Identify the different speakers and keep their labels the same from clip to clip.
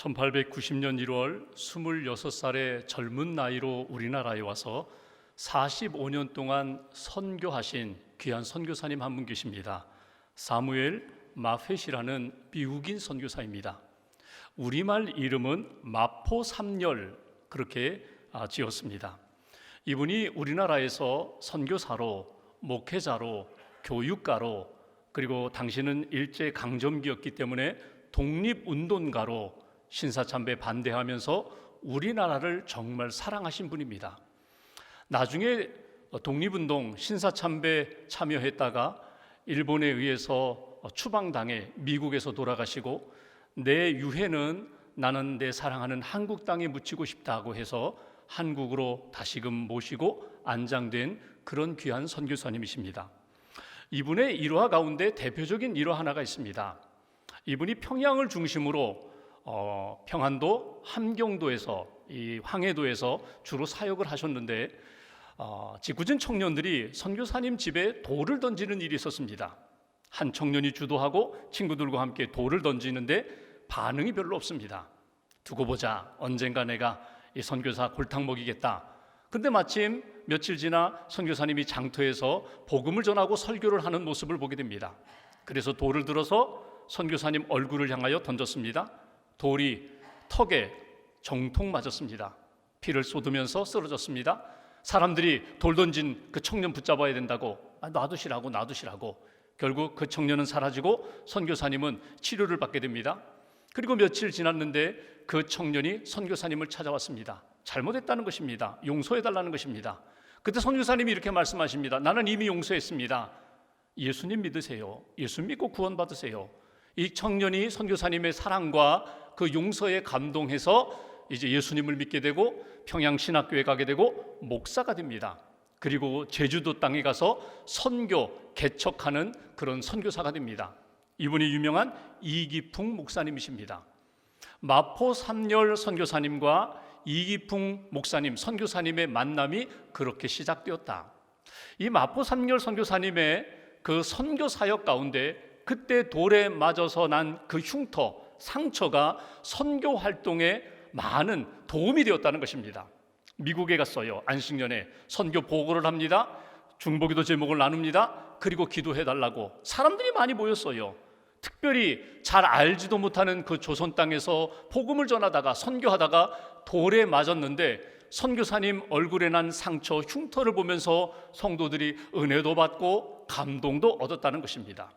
Speaker 1: 1890년 1월 26살의 젊은 나이로 우리나라에 와서 45년 동안 선교하신 귀한 선교사님 한 분 계십니다. 사무엘 마펫이라는 미국인 선교사입니다. 우리말 이름은 마포삼열 그렇게 지었습니다. 이분이 우리나라에서 선교사로, 목회자로, 교육가로, 그리고 당시는 일제강점기였기 때문에 독립운동가로 신사참배 반대하면서 우리나라를 정말 사랑하신 분입니다. 나중에 독립운동 신사참배 참여했다가 일본에 의해서 추방당해 미국에서 돌아가시고, 내 유해는 나는 내 사랑하는 한국 땅에 묻히고 싶다고 해서 한국으로 다시금 모시고 안장된 그런 귀한 선교사님이십니다. 이분의 일화 가운데 대표적인 일화 하나가 있습니다. 이분이 평양을 중심으로 평안도, 함경도에서 이 황해도에서 주로 사역을 하셨는데, 지구진 청년들이 선교사님 집에 돌을 던지는 일이 있었습니다. 한 청년이 주도하고 친구들과 함께 돌을 던지는데 반응이 별로 없습니다. 두고 보자, 언젠가 내가 이 선교사 골탕 먹이겠다. 근데 마침 며칠 지나 선교사님이 장터에서 복음을 전하고 설교를 하는 모습을 보게 됩니다. 그래서 돌을 들어서 선교사님 얼굴을 향하여 던졌습니다. 돌이 턱에 정통 맞았습니다. 피를 쏟으면서 쓰러졌습니다. 사람들이 돌 던진 그 청년 붙잡아야 된다고 놔두시라고 결국 그 청년은 사라지고 선교사님은 치료를 받게 됩니다. 그리고 며칠 지났는데 그 청년이 선교사님을 찾아왔습니다. 잘못했다는 것입니다. 용서해달라는 것입니다. 그때 선교사님이 이렇게 말씀하십니다. 나는 이미 용서했습니다. 예수님 믿으세요. 예수 믿고 구원받으세요. 이 청년이 선교사님의 사랑과 그 용서에 감동해서 이제 예수님을 믿게 되고 평양신학교에 가게 되고 목사가 됩니다. 그리고 제주도 땅에 가서 선교 개척하는 그런 선교사가 됩니다. 이분이 유명한 이기풍 목사님이십니다. 마포삼열 선교사님과 이기풍 목사님, 선교사님의 만남이 그렇게 시작되었다. 이 마포삼열 선교사님의 그 선교 사역 가운데 그때 돌에 맞아서 난 그 흉터, 상처가 선교 활동에 많은 도움이 되었다는 것입니다. 미국에 갔어요. 안식년에 선교 보고를 합니다. 중보기도 제목을 나눕니다. 그리고 기도해달라고 사람들이 많이 모였어요. 특별히 잘 알지도 못하는 그 조선 땅에서 복음을 전하다가 선교하다가 돌에 맞았는데 선교사님 얼굴에 난 상처, 흉터를 보면서 성도들이 은혜도 받고 감동도 얻었다는 것입니다.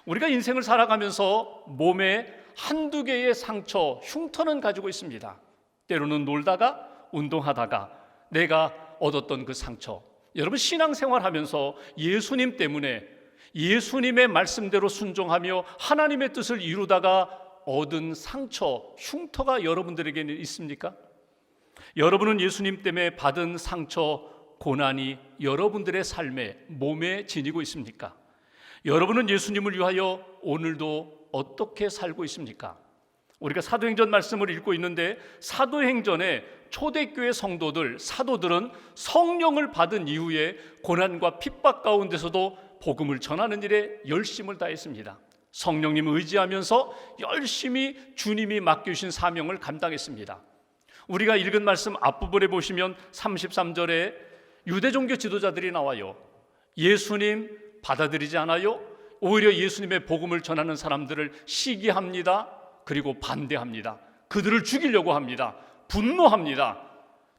Speaker 1: 우리가 인생을 살아가면서 몸에 한두 개의 상처, 흉터는 가지고 있습니다. 때로는 놀다가 운동하다가 내가 얻었던 그 상처. 여러분, 신앙생활하면서 예수님 때문에 예수님의 말씀대로 순종하며 하나님의 뜻을 이루다가 얻은 상처, 흉터가 여러분들에게는 있습니까? 여러분은 예수님 때문에 받은 상처, 고난이 여러분들의 삶에, 몸에 지니고 있습니까? 여러분은 예수님을 위하여 오늘도 어떻게 살고 있습니까? 우리가 사도행전 말씀을 읽고 있는데 사도행전에 초대교회 성도들, 사도들은 성령을 받은 이후에 고난과 핍박 가운데서도 복음을 전하는 일에 열심을 다했습니다. 성령님 의지하면서 열심히 주님이 맡겨주신 사명을 감당했습니다. 우리가 읽은 말씀 앞부분에 보시면 33절에 유대 종교 지도자들이 나와요. 예수님 받아들이지 않아요. 오히려 예수님의 복음을 전하는 사람들을 시기합니다. 그리고 반대합니다. 그들을 죽이려고 합니다. 분노합니다.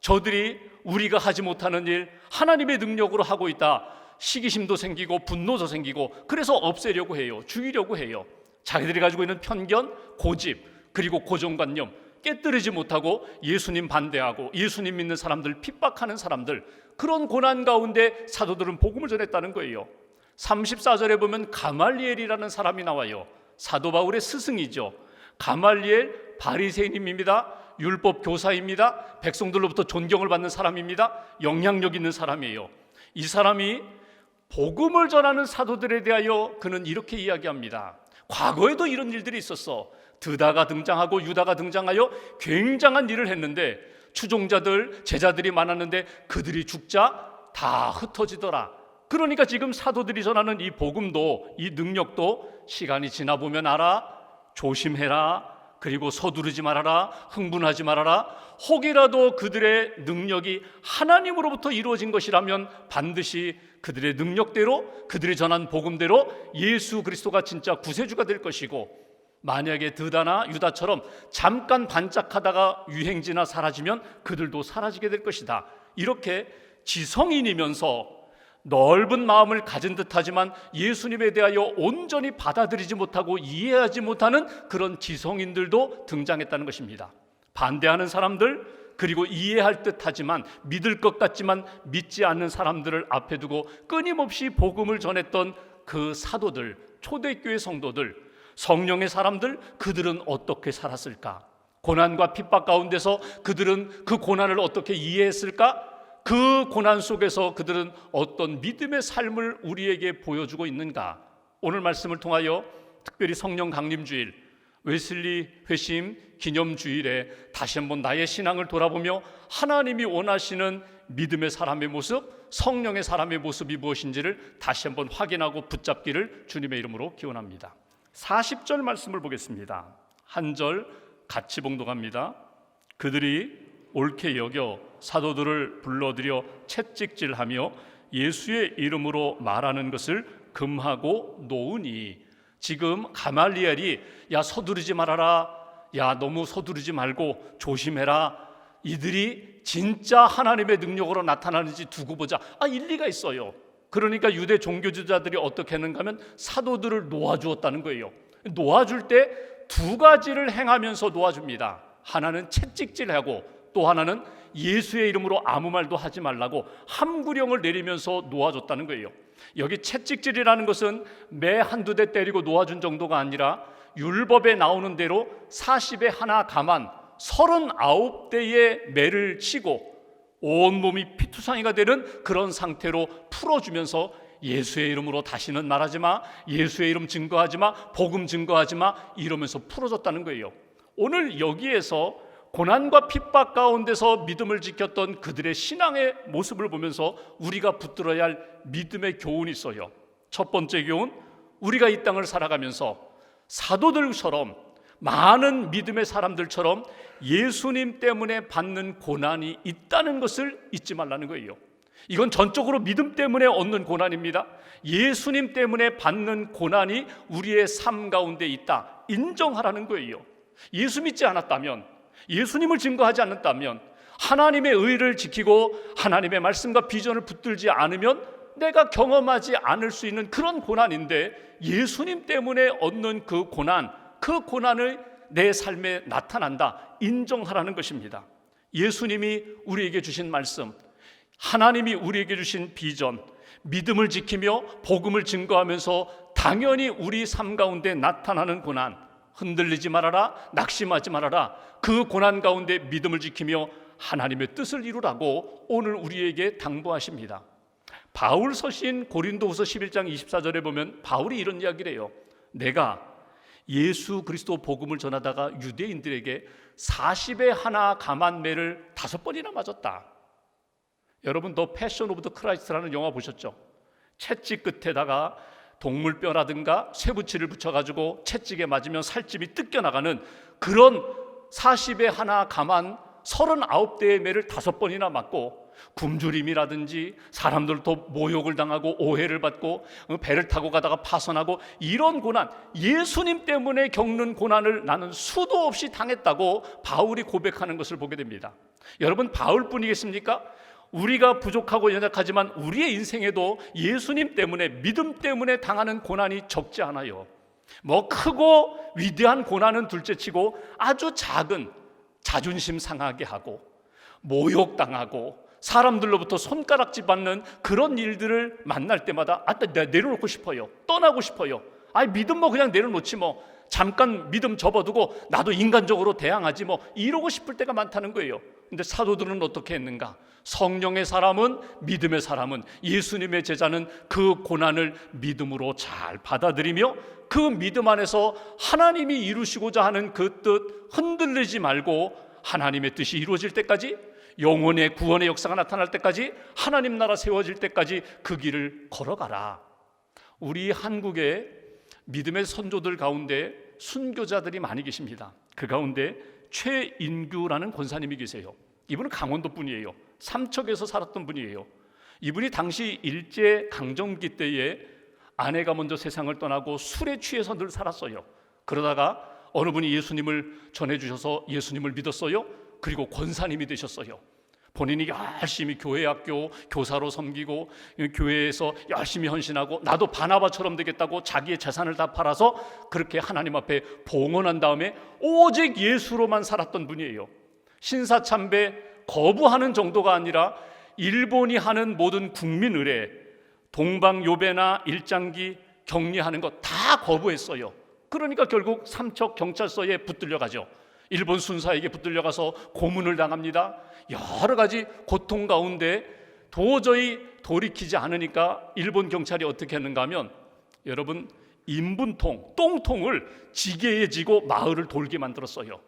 Speaker 1: 저들이 우리가 하지 못하는 일 하나님의 능력으로 하고 있다. 시기심도 생기고 분노도 생기고 그래서 없애려고 해요. 죽이려고 해요. 자기들이 가지고 있는 편견, 고집, 그리고 고정관념 깨뜨리지 못하고 예수님 반대하고 예수님 믿는 사람들 핍박하는 사람들, 그런 고난 가운데 사도들은 복음을 전했다는 거예요. 34절에 보면 가말리엘이라는 사람이 나와요. 사도 바울의 스승이죠. 가말리엘 바리새인입니다. 율법 교사입니다. 백성들로부터 존경을 받는 사람입니다. 영향력 있는 사람이에요. 이 사람이 복음을 전하는 사도들에 대하여 그는 이렇게 이야기합니다. 과거에도 이런 일들이 있었어. 드다가 등장하고 유다가 등장하여 굉장한 일을 했는데 추종자들, 제자들이 많았는데 그들이 죽자 다 흩어지더라. 그러니까 지금 사도들이 전하는 이 복음도, 이 능력도 시간이 지나 보면 알아. 조심해라. 그리고 서두르지 말아라, 흥분하지 말아라. 혹이라도 그들의 능력이 하나님으로부터 이루어진 것이라면 반드시 그들의 능력대로, 그들이 전한 복음대로 예수 그리스도가 진짜 구세주가 될 것이고, 만약에 드다나 유다처럼 잠깐 반짝하다가 유행지나 사라지면 그들도 사라지게 될 것이다. 이렇게 지성인이면서 넓은 마음을 가진 듯하지만 예수님에 대하여 온전히 받아들이지 못하고 이해하지 못하는 그런 지성인들도 등장했다는 것입니다. 반대하는 사람들, 그리고 이해할 듯하지만 믿을 것 같지만 믿지 않는 사람들을 앞에 두고 끊임없이 복음을 전했던 그 사도들, 초대교회 성도들, 성령의 사람들, 그들은 어떻게 살았을까? 고난과 핍박 가운데서 그들은 그 고난을 어떻게 이해했을까? 그 고난 속에서 그들은 어떤 믿음의 삶을 우리에게 보여주고 있는가? 오늘 말씀을 통하여 특별히 성령 강림주일, 웨슬리 회심 기념주일에 다시 한번 나의 신앙을 돌아보며 하나님이 원하시는 믿음의 사람의 모습, 성령의 사람의 모습이 무엇인지를 다시 한번 확인하고 붙잡기를 주님의 이름으로 기원합니다. 40절 말씀을 보겠습니다. 한 절 같이 봉독합니다. 그들이 옳게 여겨 사도들을 불러들여 채찍질하며 예수의 이름으로 말하는 것을 금하고 놓으니, 지금 가말리엘이 야 서두르지 말아라, 야 너무 서두르지 말고 조심해라, 이들이 진짜 하나님의 능력으로 나타나는지 두고 보자. 일리가 있어요. 그러니까 유대 종교주자들이 어떻게 했는가 하면 사도들을 놓아주었다는 거예요. 놓아줄 때 두 가지를 행하면서 놓아줍니다. 하나는 채찍질하고 또 하나는 예수의 이름으로 아무 말도 하지 말라고 함구령을 내리면서 놓아줬다는 거예요. 여기 채찍질이라는 것은 매 한두 대 때리고 놓아준 정도가 아니라 율법에 나오는 대로 40에 하나 감한 39대의 매를 치고 온몸이 피투성이가 되는 그런 상태로 풀어주면서 예수의 이름으로 다시는 말하지 마, 예수의 이름 증거하지 마, 복음 증거하지 마, 이러면서 풀어줬다는 거예요. 오늘 여기에서 고난과 핍박 가운데서 믿음을 지켰던 그들의 신앙의 모습을 보면서 우리가 붙들어야 할 믿음의 교훈이 있어요. 첫 번째 교훈, 우리가 이 땅을 살아가면서 사도들처럼, 많은 믿음의 사람들처럼 예수님 때문에 받는 고난이 있다는 것을 잊지 말라는 거예요. 이건 전적으로 믿음 때문에 얻는 고난입니다. 예수님 때문에 받는 고난이 우리의 삶 가운데 있다, 인정하라는 거예요. 예수 믿지 않았다면, 예수님을 증거하지 않았다면, 하나님의 의를 지키고 하나님의 말씀과 비전을 붙들지 않으면 내가 경험하지 않을 수 있는 그런 고난인데, 예수님 때문에 얻는 그 고난을 내 삶에 나타난다, 인정하라는 것입니다. 예수님이 우리에게 주신 말씀, 하나님이 우리에게 주신 비전, 믿음을 지키며 복음을 증거하면서 당연히 우리 삶 가운데 나타나는 고난, 흔들리지 말아라, 낙심하지 말아라, 그 고난 가운데 믿음을 지키며 하나님의 뜻을 이루라고 오늘 우리에게 당부하십니다. 바울 서신 고린도후서 11장 24절에 보면 바울이 이런 이야기를 해요. 내가 예수 그리스도 복음을 전하다가 유대인들에게 40에 하나 감한 매를 5번이나 맞았다. 여러분, 더 패션 오브 더 크라이스트라는 영화 보셨죠? 채찍 끝에다가 동물뼈라든가 쇠붙이를 붙여가지고 채찍에 맞으면 살집이 뜯겨나가는 그런 40에 하나 감한 39대의 매를 5번이나 맞고, 굶주림이라든지 사람들도 모욕을 당하고 오해를 받고 배를 타고 가다가 파손하고, 이런 고난, 예수님 때문에 겪는 고난을 나는 수도 없이 당했다고 바울이 고백하는 것을 보게 됩니다. 여러분, 바울뿐이겠습니까? 우리가 부족하고 연약하지만 우리의 인생에도 예수님 때문에, 믿음 때문에 당하는 고난이 적지 않아요. 뭐 크고 위대한 고난은 둘째치고 아주 작은, 자존심 상하게 하고 모욕당하고 사람들로부터 손가락질 받는 그런 일들을 만날 때마다 내가 내려놓고 싶어요. 떠나고 싶어요. 믿음 뭐 그냥 내려놓지 뭐, 잠깐 믿음 접어두고 나도 인간적으로 대항하지 뭐, 이러고 싶을 때가 많다는 거예요. 근데 사도들은 어떻게 했는가? 성령의 사람은, 믿음의 사람은, 예수님의 제자는 그 고난을 믿음으로 잘 받아들이며 그 믿음 안에서 하나님이 이루시고자 하는 그 뜻 흔들리지 말고 하나님의 뜻이 이루어질 때까지, 영혼의 구원의 역사가 나타날 때까지, 하나님 나라 세워질 때까지 그 길을 걸어가라. 우리 한국의 믿음의 선조들 가운데 순교자들이 많이 계십니다. 그 가운데 최인규라는 권사님이 계세요. 이분은 강원도 분이에요. 삼척에서 살았던 분이에요. 이분이 당시 일제 강점기 때에 아내가 먼저 세상을 떠나고 술에 취해서 늘 살았어요. 그러다가 어느 분이 예수님을 전해주셔서 예수님을 믿었어요. 그리고 권사님이 되셨어요. 본인이 열심히 교회 학교 교사로 섬기고 교회에서 열심히 헌신하고 나도 바나바처럼 되겠다고 자기의 재산을 다 팔아서 그렇게 하나님 앞에 봉헌한 다음에 오직 예수로만 살았던 분이에요. 신사참배 거부하는 정도가 아니라 일본이 하는 모든 국민 의례, 동방요배나 일장기 격리하는 거 다 거부했어요. 그러니까 결국 삼척 경찰서에 붙들려 가죠. 일본 순사에게 붙들려 가서 고문을 당합니다. 여러 가지 고통 가운데 도저히 돌이키지 않으니까 일본 경찰이 어떻게 했는가 하면 여러분 인분통, 똥통을 지게에 지고 마을을 돌게 만들었어요.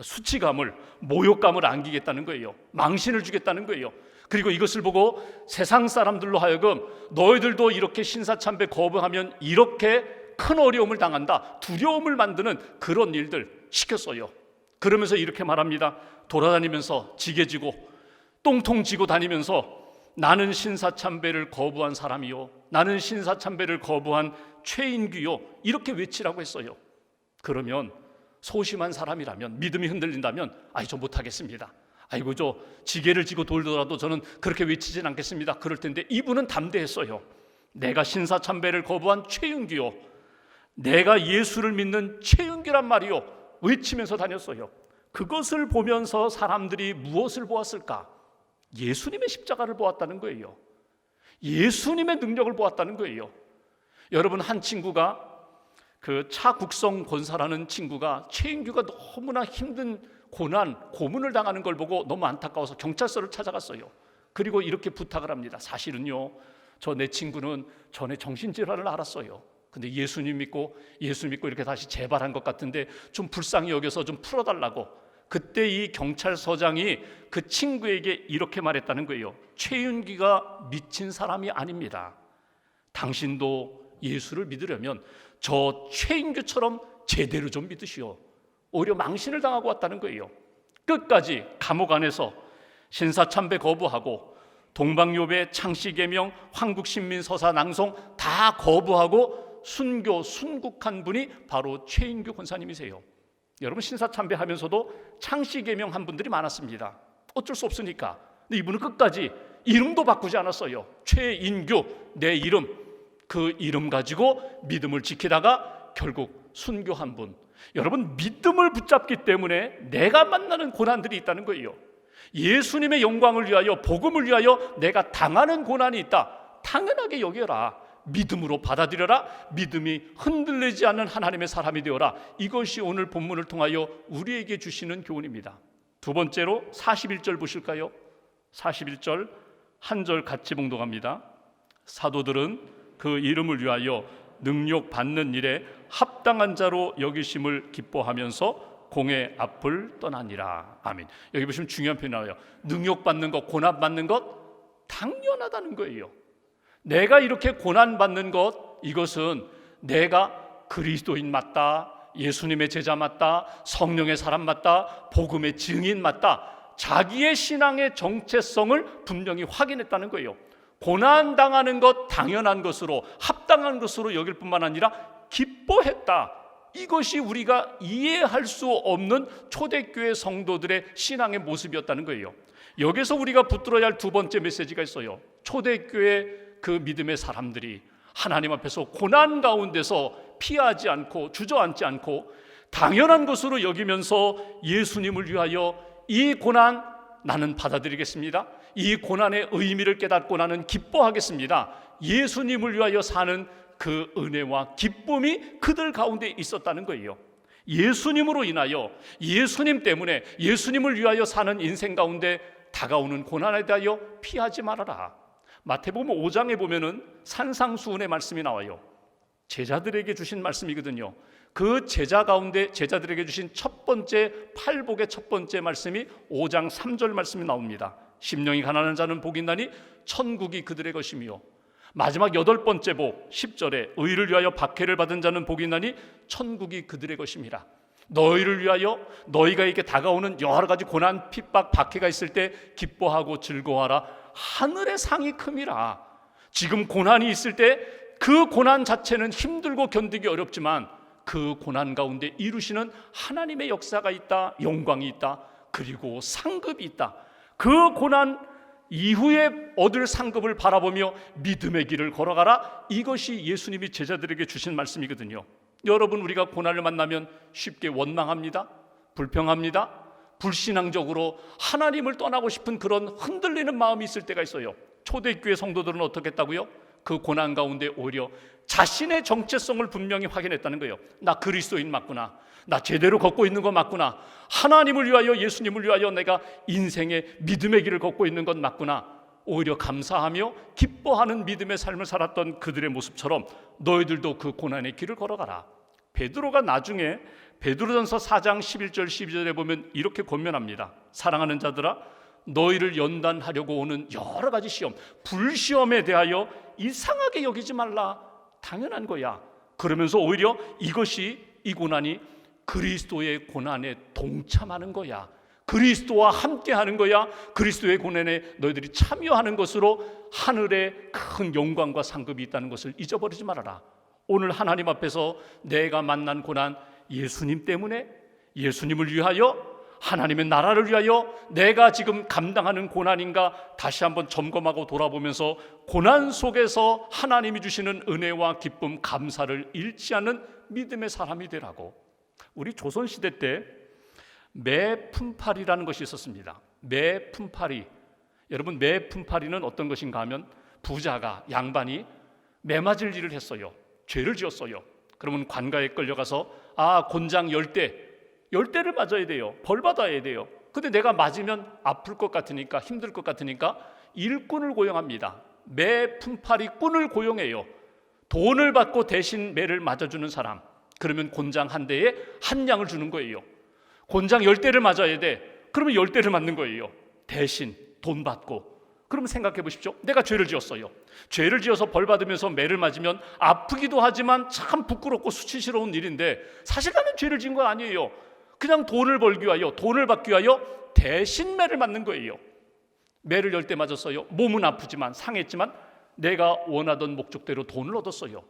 Speaker 1: 수치감을, 모욕감을 안기겠다는 거예요. 망신을 주겠다는 거예요. 그리고 이것을 보고 세상 사람들로 하여금 너희들도 이렇게 신사참배 거부하면 이렇게 큰 어려움을 당한다, 두려움을 만드는 그런 일들 시켰어요. 그러면서 이렇게 말합니다. 돌아다니면서 지게 지고 똥통 지고 다니면서 나는 신사참배를 거부한 사람이요, 나는 신사참배를 거부한 최인규요, 이렇게 외치라고 했어요. 그러면 소심한 사람이라면, 믿음이 흔들린다면 저 못하겠습니다, 아이고 저 지게를 지고 돌더라도 저는 그렇게 외치진 않겠습니다, 그럴 텐데 이분은 담대했어요. 내가 신사참배를 거부한 최윤규요, 내가 예수를 믿는 최윤규란 말이요, 외치면서 다녔어요. 그것을 보면서 사람들이 무엇을 보았을까? 예수님의 십자가를 보았다는 거예요. 예수님의 능력을 보았다는 거예요. 여러분, 한 친구가 그 차국성 권사라는 친구가 최인규가 너무나 힘든 고난, 고문을 당하는 걸 보고 너무 안타까워서 경찰서를 찾아갔어요. 그리고 이렇게 부탁을 합니다. 사실은요, 저 내 친구는 전에 정신질환을 앓았어요. 근데 예수 믿고 이렇게 다시 재발한 것 같은데 좀 불쌍히 여겨서 좀 풀어달라고. 그때 이 경찰서장이 그 친구에게 이렇게 말했다는 거예요. 최윤기가 미친 사람이 아닙니다. 당신도 예수를 믿으려면 저 최인규처럼 제대로 좀 믿으시오. 오히려 망신을 당하고 왔다는 거예요. 끝까지 감옥 안에서 신사참배 거부하고 동방요배, 창씨계명, 황국신민서사 낭송 다 거부하고 순교, 순국한 분이 바로 최인규 권사님이세요. 여러분, 신사참배 하면서도 창씨계명 한 분들이 많았습니다. 어쩔 수 없으니까. 근데 이분은 끝까지 이름도 바꾸지 않았어요. 최인규, 내 이름, 그 이름 가지고 믿음을 지키다가 결국 순교한 분. 여러분, 믿음을 붙잡기 때문에 내가 만나는 고난들이 있다는 거예요. 예수님의 영광을 위하여, 복음을 위하여 내가 당하는 고난이 있다, 당연하게 여겨라. 믿음으로 받아들여라. 믿음이 흔들리지 않는 하나님의 사람이 되어라. 이것이 오늘 본문을 통하여 우리에게 주시는 교훈입니다. 두 번째로 41절 보실까요? 41절 한 절 같이 봉독합니다. 사도들은 그 이름을 위하여 능력 받는 일에 합당한 자로 여기심을 기뻐하면서 공의 앞을 떠나니라. 아멘. 여기 보시면 중요한 표현이 나와요. 능력 받는 것, 고난 받는 것 당연하다는 거예요. 내가 이렇게 고난 받는 것, 이것은 내가 그리스도인 맞다, 예수님의 제자 맞다, 성령의 사람 맞다, 복음의 증인 맞다, 자기의 신앙의 정체성을 분명히 확인했다는 거예요. 고난 당하는 것 당연한 것으로, 합당한 것으로 여길 뿐만 아니라 기뻐했다. 이것이 우리가 이해할 수 없는 초대교회 성도들의 신앙의 모습이었다는 거예요. 여기서 우리가 붙들어야 할 두 번째 메시지가 있어요. 초대교회 그 믿음의 사람들이 하나님 앞에서 고난 가운데서 피하지 않고 주저앉지 않고 당연한 것으로 여기면서 예수님을 위하여 이 고난 나는 받아들이겠습니다, 이 고난의 의미를 깨닫고 나는 기뻐하겠습니다, 예수님을 위하여 사는 그 은혜와 기쁨이 그들 가운데 있었다는 거예요. 예수님으로 인하여, 예수님 때문에, 예수님을 위하여 사는 인생 가운데 다가오는 고난에 대하여 피하지 말아라. 마태복음 5장에 보면은 산상수훈의 말씀이 나와요. 제자들에게 주신 말씀이거든요. 그 제자 가운데 제자들에게 주신 첫 번째 팔복의 첫 번째 말씀이 5장 3절 말씀이 나옵니다. 심령이 가난한 자는 복이 있나니 천국이 그들의 것이며 마지막 8번째 복 10절에 의를 위하여 박해를 받은 자는 복이 있나니 천국이 그들의 것임이라. 너희를 위하여 너희가 이렇게 다가오는 여러 가지 고난, 핍박, 박해가 있을 때 기뻐하고 즐거워하라. 하늘의 상이 큼이라. 지금 고난이 있을 때 그 고난 자체는 힘들고 견디기 어렵지만 그 고난 가운데 이루시는 하나님의 역사가 있다, 영광이 있다, 그리고 상급이 있다. 그 고난 이후에 얻을 상급을 바라보며 믿음의 길을 걸어가라. 이것이 예수님이 제자들에게 주신 말씀이거든요. 여러분, 우리가 고난을 만나면 쉽게 원망합니다, 불평합니다, 불신앙적으로 하나님을 떠나고 싶은 그런 흔들리는 마음이 있을 때가 있어요. 초대교회 성도들은 어떻게 했다고요? 그 고난 가운데 오히려 자신의 정체성을 분명히 확인했다는 거예요. 나 그리스도인 맞구나, 나 제대로 걷고 있는 거 맞구나, 하나님을 위하여, 예수님을 위하여 내가 인생의 믿음의 길을 걷고 있는 것 맞구나. 오히려 감사하며 기뻐하는 믿음의 삶을 살았던 그들의 모습처럼 너희들도 그 고난의 길을 걸어가라. 베드로가 나중에 베드로전서 4장 11절 12절에 보면 이렇게 권면합니다. 사랑하는 자들아, 너희를 연단하려고 오는 여러 가지 시험, 불시험에 대하여 이상하게 여기지 말라. 당연한 거야. 그러면서 오히려 이 고난이 그리스도의 고난에 동참하는 거야. 그리스도와 함께하는 거야. 그리스도의 고난에 너희들이 참여하는 것으로 하늘의 큰 영광과 상급이 있다는 것을 잊어버리지 말아라. 오늘 하나님 앞에서 내가 만난 고난, 예수님 때문에, 예수님을 위하여, 하나님의 나라를 위하여 내가 지금 감당하는 고난인가 다시 한번 점검하고 돌아보면서 고난 속에서 하나님이 주시는 은혜와 기쁨, 감사를 잃지 않는 믿음의 사람이 되라고. 우리 조선시대 때 매품팔이라는 것이 있었습니다. 매품팔이. 여러분, 매품팔이는 어떤 것인가 하면 부자가, 양반이 매 맞을 일을 했어요. 죄를 지었어요. 그러면 관가에 끌려가서 곤장 10대를 맞아야 돼요. 벌 받아야 돼요. 근데 내가 맞으면 아플 것 같으니까, 힘들 것 같으니까 일꾼을 고용합니다. 매품팔이 꾼을 고용해요. 돈을 받고 대신 매를 맞아주는 사람. 그러면 곤장 한 대에 한 양을 주는 거예요. 곤장 10대를 맞아야 돼. 그러면 10대를 맞는 거예요. 대신 돈 받고. 그러면 생각해 보십시오. 내가 죄를 지었어요. 죄를 지어서 벌 받으면서 매를 맞으면 아프기도 하지만 참 부끄럽고 수치스러운 일인데 사실 나는 죄를 지은 건 아니에요. 그냥 돈을 벌기 위하여, 돈을 받기 위하여 대신 매를 맞는 거예요. 매를 10대 맞았어요. 몸은 아프지만, 상했지만 내가 원하던 목적대로 돈을 얻었어요.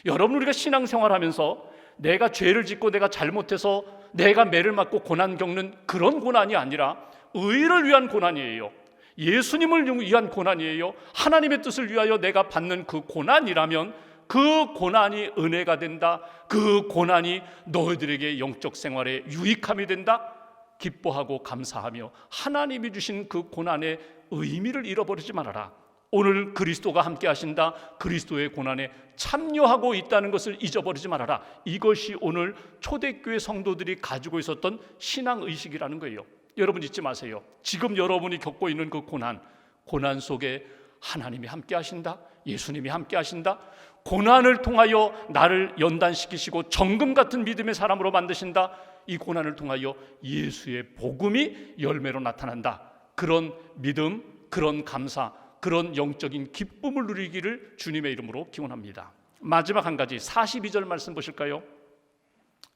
Speaker 1: 여러분, 우리가 신앙생활하면서 내가 죄를 짓고 내가 잘못해서 내가 매를 맞고 고난 겪는 그런 고난이 아니라 의를 위한 고난이에요. 예수님을 위한 고난이에요. 하나님의 뜻을 위하여 내가 받는 그 고난이라면 그 고난이 은혜가 된다. 그 고난이 너희들에게 영적 생활에 유익함이 된다. 기뻐하고 감사하며 하나님이 주신 그 고난의 의미를 잃어버리지 말아라. 오늘 그리스도가 함께 하신다. 그리스도의 고난에 참여하고 있다는 것을 잊어버리지 말아라. 이것이 오늘 초대교회 성도들이 가지고 있었던 신앙의식이라는 거예요. 여러분, 잊지 마세요. 지금 여러분이 겪고 있는 그 고난 속에 하나님이 함께 하신다. 예수님이 함께 하신다. 고난을 통하여 나를 연단시키시고 정금 같은 믿음의 사람으로 만드신다. 이 고난을 통하여 예수의 복음이 열매로 나타난다. 그런 믿음, 그런 감사, 그런 영적인 기쁨을 누리기를 주님의 이름으로 기원합니다. 마지막 한 가지 42절 말씀 보실까요?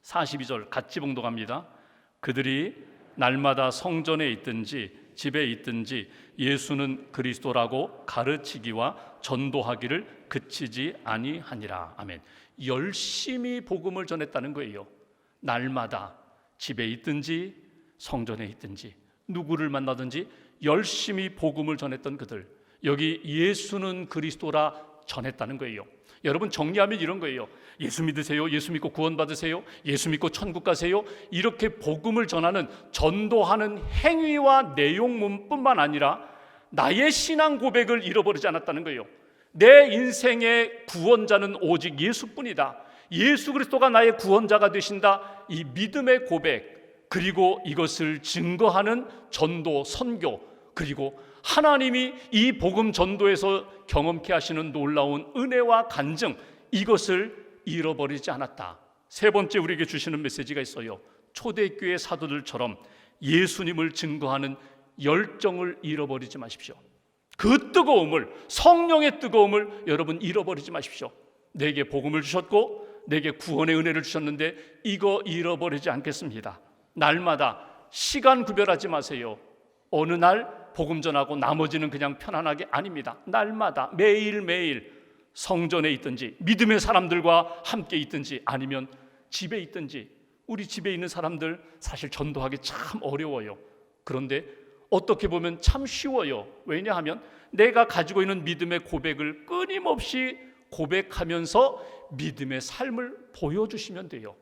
Speaker 1: 42절 같이 봉독합니다. 그들이 날마다 성전에 있든지 집에 있든지 예수는 그리스도라고 가르치기와 전도하기를 그치지 아니하니라. 아멘. 열심히 복음을 전했다는 거예요. 날마다 집에 있든지 성전에 있든지 누구를 만나든지 열심히 복음을 전했던 그들, 여기 예수는 그리스도라 전했다는 거예요. 여러분, 정리하면 이런 거예요. 예수 믿으세요. 예수 믿고 구원 받으세요. 예수 믿고 천국 가세요. 이렇게 복음을 전하는, 전도하는 행위와 내용뿐만 아니라 나의 신앙 고백을 잃어버리지 않았다는 거예요. 내 인생의 구원자는 오직 예수뿐이다. 예수 그리스도가 나의 구원자가 되신다. 이 믿음의 고백, 그리고 이것을 증거하는 전도, 선교, 그리고 하나님이 이 복음 전도에서 경험케 하시는 놀라운 은혜와 간증, 이것을 잃어버리지 않았다. 세 번째, 우리에게 주시는 메시지가 있어요. 초대교회 사도들처럼 예수님을 증거하는 열정을 잃어버리지 마십시오. 그 뜨거움을, 성령의 뜨거움을 여러분 잃어버리지 마십시오. 내게 복음을 주셨고 내게 구원의 은혜를 주셨는데 이거 잃어버리지 않겠습니다. 날마다 시간 구별하지 마세요. 어느 날 복음 전하고 나머지는 그냥 편안하게, 아닙니다. 날마다 매일매일 성전에 있든지 믿음의 사람들과 함께 있든지 아니면 집에 있든지. 우리 집에 있는 사람들 사실 전도하기 참 어려워요. 그런데 어떻게 보면 참 쉬워요. 왜냐하면 내가 가지고 있는 믿음의 고백을 끊임없이 고백하면서 믿음의 삶을 보여주시면 돼요.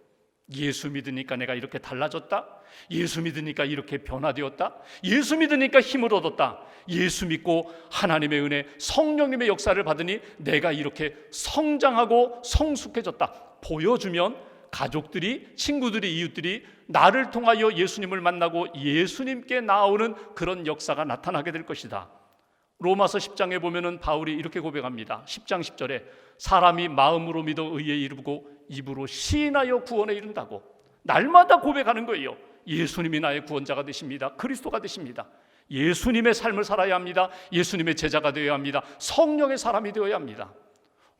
Speaker 1: 예수 믿으니까 내가 이렇게 달라졌다. 예수 믿으니까 이렇게 변화되었다. 예수 믿으니까 힘을 얻었다. 예수 믿고 하나님의 은혜, 성령님의 역사를 받으니 내가 이렇게 성장하고 성숙해졌다. 보여주면 가족들이, 친구들이, 이웃들이 나를 통하여 예수님을 만나고 예수님께 나오는 그런 역사가 나타나게 될 것이다. 로마서 10장에 보면은 바울이 이렇게 고백합니다. 10장 10절에 사람이 마음으로 믿어 의에 이르고 입으로 시인하여 구원에 이른다고. 날마다 고백하는 거예요. 예수님이 나의 구원자가 되십니다. 그리스도가 되십니다. 예수님의 삶을 살아야 합니다. 예수님의 제자가 되어야 합니다. 성령의 사람이 되어야 합니다.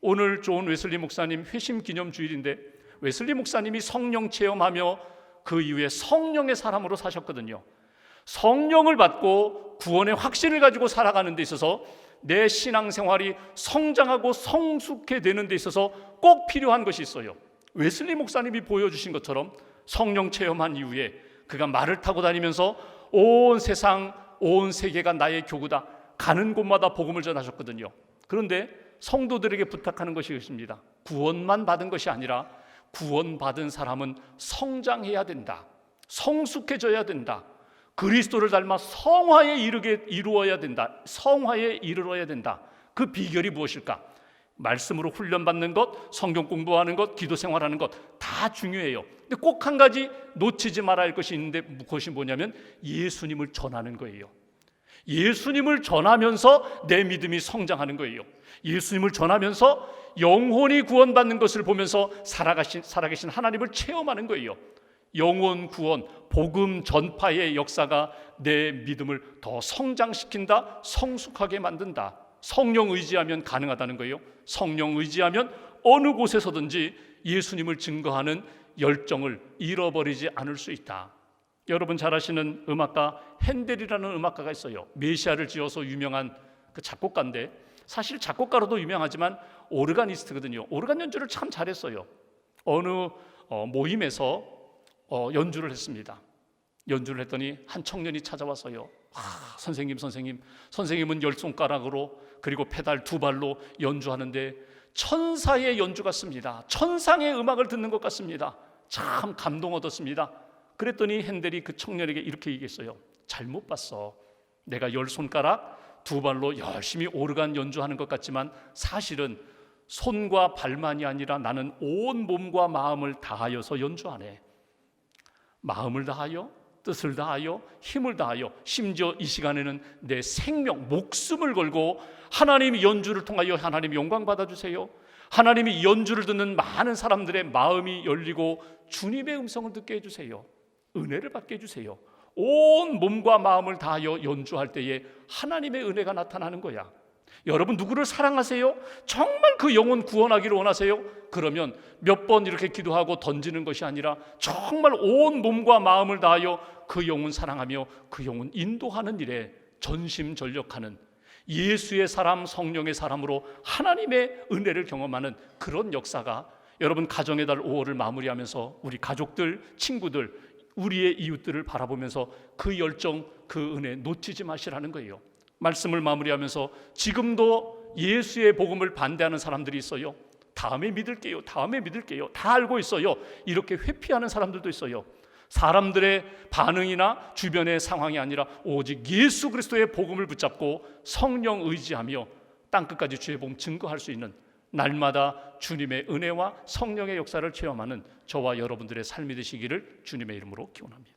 Speaker 1: 오늘 존 웨슬리 목사님 회심 기념 주일인데 웨슬리 목사님이 성령 체험하며 그 이후에 성령의 사람으로 사셨거든요. 성령을 받고 구원의 확신을 가지고 살아가는 데 있어서 내 신앙생활이 성장하고 성숙해 되는 데 있어서 꼭 필요한 것이 있어요. 웨슬리 목사님이 보여주신 것처럼 성령 체험한 이후에 그가 말을 타고 다니면서 온 세상, 온 세계가 나의 교구다. 가는 곳마다 복음을 전하셨거든요. 그런데 성도들에게 부탁하는 것이 있습니다. 구원만 받은 것이 아니라 구원받은 사람은 성장해야 된다. 성숙해져야 된다. 그리스도를 닮아 성화에 이루어야 된다. 성화에 이르러야 된다. 그 비결이 무엇일까? 말씀으로 훈련받는 것, 성경 공부하는 것, 기도 생활하는 것 다 중요해요. 근데 꼭 한 가지 놓치지 말아야 할 것이 있는데 그것이 뭐냐면 예수님을 전하는 거예요. 예수님을 전하면서 내 믿음이 성장하는 거예요. 예수님을 전하면서 영혼이 구원받는 것을 보면서 살아계신 하나님을 체험하는 거예요. 영혼 구원, 복음 전파의 역사가 내 믿음을 더 성장시킨다, 성숙하게 만든다. 성령 의지하면 가능하다는 거예요. 성령 의지하면 어느 곳에서든지 예수님을 증거하는 열정을 잃어버리지 않을 수 있다. 여러분 잘 아시는 음악가 핸델이라는 음악가가 있어요. 메시아를 지어서 유명한 그 작곡가인데 사실 작곡가로도 유명하지만 오르가니스트거든요. 오르간 연주를 참 잘했어요. 어느 모임에서 연주를 했습니다. 연주를 했더니 한 청년이 찾아왔어요. 선생님은 열 손가락으로 그리고 페달 두 발로 연주하는데 천사의 연주 같습니다. 천상의 음악을 듣는 것 같습니다. 참 감동 얻었습니다. 그랬더니 핸델이 그 청년에게 이렇게 얘기했어요. 잘못 봤어. 내가 열 손가락 두 발로 열심히 오르간 연주하는 것 같지만 사실은 손과 발만이 아니라 나는 온 몸과 마음을 다하여서 연주하네. 마음을 다하여, 뜻을 다하여, 힘을 다하여, 심지어 이 시간에는 내 생명, 목숨을 걸고 하나님이 연주를 통하여 하나님 영광 받아주세요. 하나님이 연주를 듣는 많은 사람들의 마음이 열리고 주님의 음성을 듣게 해주세요. 은혜를 받게 해주세요. 온 몸과 마음을 다하여 연주할 때에 하나님의 은혜가 나타나는 거야. 여러분 누구를 사랑하세요? 정말 그 영혼 구원하기를 원하세요? 그러면 몇 번 이렇게 기도하고 던지는 것이 아니라 정말 온 몸과 마음을 다하여 그 영혼 사랑하며 그 영혼 인도하는 일에 전심전력하는 예수의 사람, 성령의 사람으로 하나님의 은혜를 경험하는 그런 역사가 여러분 가정의 달 5월을 마무리하면서 우리 가족들, 친구들, 우리의 이웃들을 바라보면서 그 열정, 그 은혜 놓치지 마시라는 거예요. 말씀을 마무리하면서 지금도 예수의 복음을 반대하는 사람들이 있어요. 다음에 믿을게요. 다 알고 있어요. 이렇게 회피하는 사람들도 있어요. 사람들의 반응이나 주변의 상황이 아니라 오직 예수 그리스도의 복음을 붙잡고 성령 의지하며 땅끝까지 주의 복음 증거할 수 있는 날마다 주님의 은혜와 성령의 역사를 체험하는 저와 여러분들의 삶이 되시기를 주님의 이름으로 기원합니다.